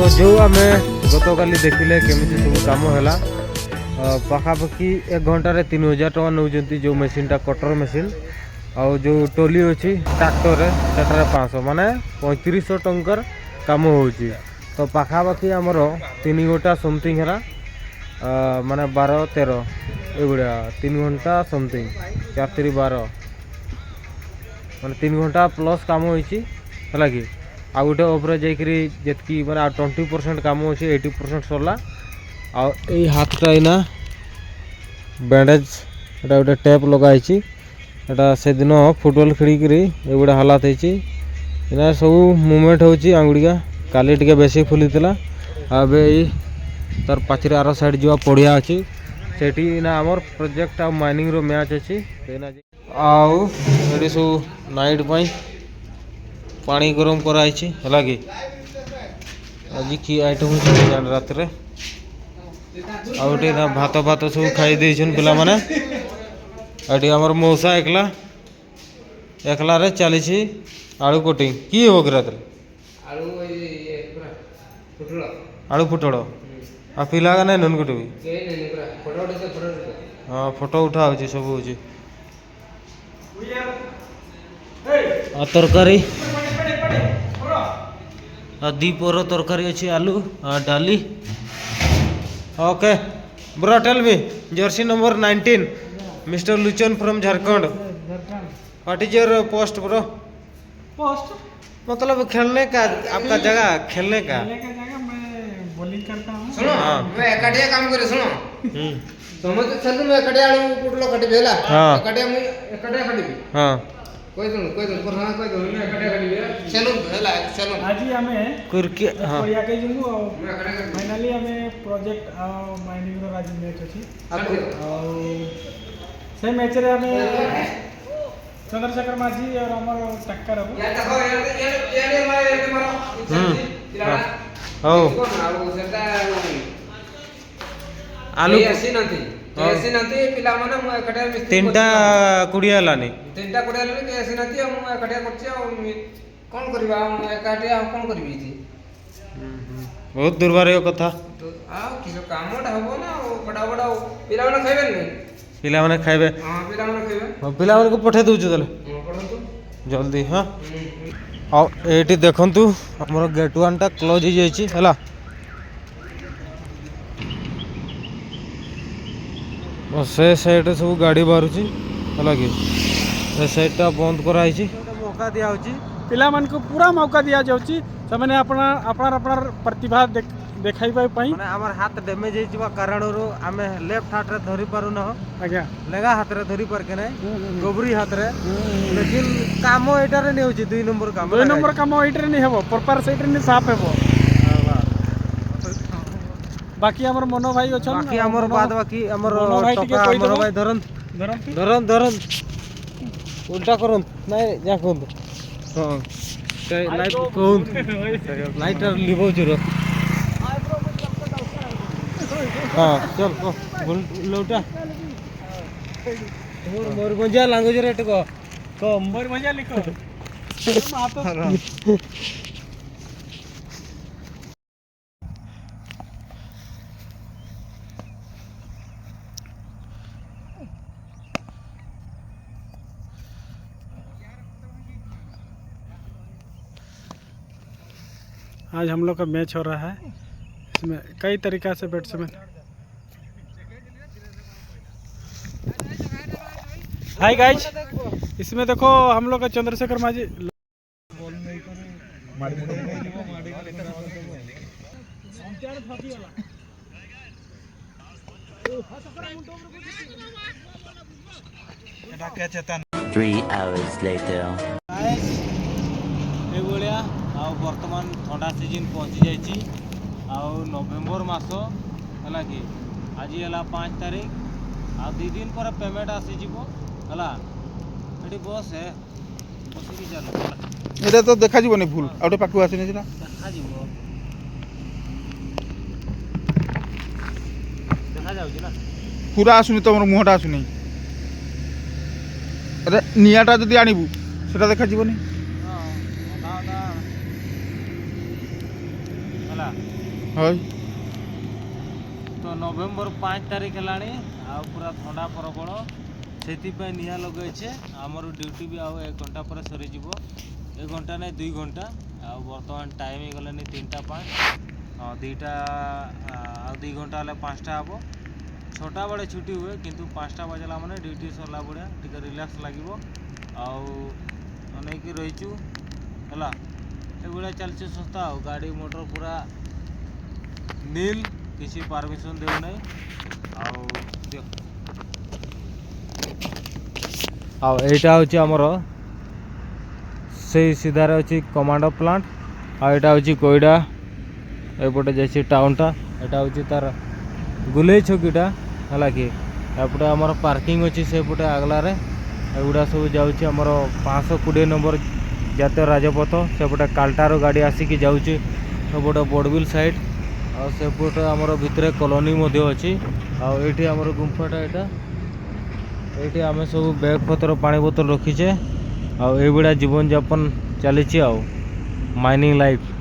तो जो आम गतकाली देखिले केमिति सब काम है पाखापाखि 1 घंटे 3000 टका नौ जो मेसीनटा कटर मेसीन आउ जो टोली अच्छी ट्रैक्टर सेटारे 500 माने 3500 टंकर काम हो तो पाखापाखि आमर 3 घंटा समथिंग है माने 12-13 एगुड़ा 3 घंटा समथिंग 4-12 माने 3 घंटा प्लस काम होइछि हला कि आ गोटे ओपरे जाइकरी जेतकी माने 20% काम होछि 80% सरला आ ए हाथटा इना बैंडेज एटा गोटे टेप लगाइछि एटा से दिन फुटबॉल खेलिकरी एगुड़ा हालात होइछि इना सब मूवमेंट होछि आंगुड़िया काली टिके बेसी फुलितला आबे तार पाछरे आरो साइड जो पड़िया अछि सेठी ना हमर प्रोजेक्ट आ माइनिंग रो मैच अछि तेना आउ एडी सब नाइट पई पानी गरम कराइछि हला कि आज की आइटम अछि जान रात रे आउटे ना भात भात सब खाई देछन पिला माने एडी हमर मौसा एकला रे चलीछि आलू कटिंग की हो रात रे आलू ये पूरा फुटलो आलू फुटड़ो आ पिला का नै नन कटबी के नै पूरा फोटो हां फोटो उठा होछि सब होछि आ तरकारी आ दीपर तरकारी अच्छी आलू आ डाली okay bro tell me jersey number 19 mister Luchan from Jharkhand what is your post bro post मतलब खेलने का आपका जगह खेलने का जगह मैं बॉलिंग करता हूं सुनो मैं एकाडिया काम करे सुनो समझ चल मैं एकाडिया आलू पुटलो कटि भेला एकाडिया मैं एकाडिया कटि हां कोई पर हां कोई मैं एकाडिया कटि चलो भेला चलो आज ही हमें कुरके हां कोरिया के जिंगु मैं एकाडिया फाइनली हमें प्रोजेक्ट माइनिंग रो राज मैच अछि और से मैच रे हमें चंद्रशेखर माझी और हमर टक्कर हो या देखो ये मारा हो आलू सेटा आलू ऐसी नथी पिला माने मु एकाडिया मिस्त्री तीनटा कुड़िया लानी तीनटा कोडिया ले के ऐसी नथी मु एकाडिया करछि आ कोन करबा मु एकाडिया कोन करबी थी बहुत दुर्भाग्य कथा तो आ किस कामटा हबो ना बड़ा बड़ा पिला माने खाइबे नै पिला माने खाइबे हां पिला माने खाइबे पिला माने को पठे दउछु तले पढंतु जल्दी हां आ एटी देखंतु हमर गेट 1 टा क्लोज हो जाइछि हला से साइड सब गाड़ी बाहरुछि हला कि से साइड टा बंद कराइछि मौका दिया होछि पिला मन को पूरा मौका दिया जाउछि समेने अपना अपना प्रतिभा देखाइबा पई माने हमर हाथ डैमेज होइछि बा कारण रो हमें लेफ्ट हाथ रे धरि पारु न आज्ञा लेगा हाथ रे धरि पार के नै गोबरी हाथ रे लेकिन काम एटा रे नै होछि 2 नंबर काम 2 नंबर काम एटा रे नै हेबो प्रॉपर साइड रे नै साफ हेबो बाकी हमर मनो भाई अछन बाकी हमर बाद बाकी हमर टका हमर भाई धरन उल्टा करन नै जा कोन हां लाइट कोन लाइट लिबो जरो हां चल को लौटा मोर गंजा लैंग्वेज रे को मोर मजा लिखो आज हम लोग का मैच हो रहा है इसमें कई तरीक़ा से बैट्समैन हाय गाइस इसमें देखो हम लोग का चंद्रशेखर माझी Three hours later. वर्तमान ठंडा सीजन पहुँची जाइए नवेम्बर मास है कि आज है 5 तारीख आ 2 दिन पर पेमेंट आसीज है बस है बसिक चल ये तो देखा जीवनी भूल आउटे पाखु आसीनी सिना देखा जाउछि ना पूरा आसुनी तुम मुहटा आसुनी अरे नियाटा जदि आनिबू सेटा देखा जीवनी हाँ হয় तो नवेम्बर 5 तारिख है पूरा ठंडा प्रबल से निआ लगे आमर ड्यूटी भी आउ 1 घंटा पर सरीज 1 घंटा नहीं 2 घंटा आ बर्तमान टाइम गलानी 3टा 5 2टा 2 घंटा हेल्ले 5टा हम 6टा बड़े छुट्टी हुए किंतु 5टा बजला मैंने ड्यूटी सरला बढ़िया टी रिलैक्स लगे आने रहीचु है ये चलती संस्था गाड़ी मोटर पूरा नील किसी परमिशन देउ नहीं आईटा हूँ आमर से सीधार अच्छी कमांडो प्लांट आईटा हूँ कोईडा एपटे जाइए टाउनटा यहाँ हूँ तार गुले छकीटा है कि एपटे आमर पार्किंग अच्छी से पटे आगलार एगुड़ा सब जाऊँगी आमर 520 नंबर जातीय राजपथ सेपटे काल्टार गाड़ी आसिकी जाऊँगी सेपटे बड़बिल साइड आ सेपटे आमर भितर कॉलोनी अच्छी आठी आमर गुंफाटा यहाँ ये आम सब बैग पतर पानी बोतल रखीचे आ जीवन यापन चली माइनिंग लाइफ।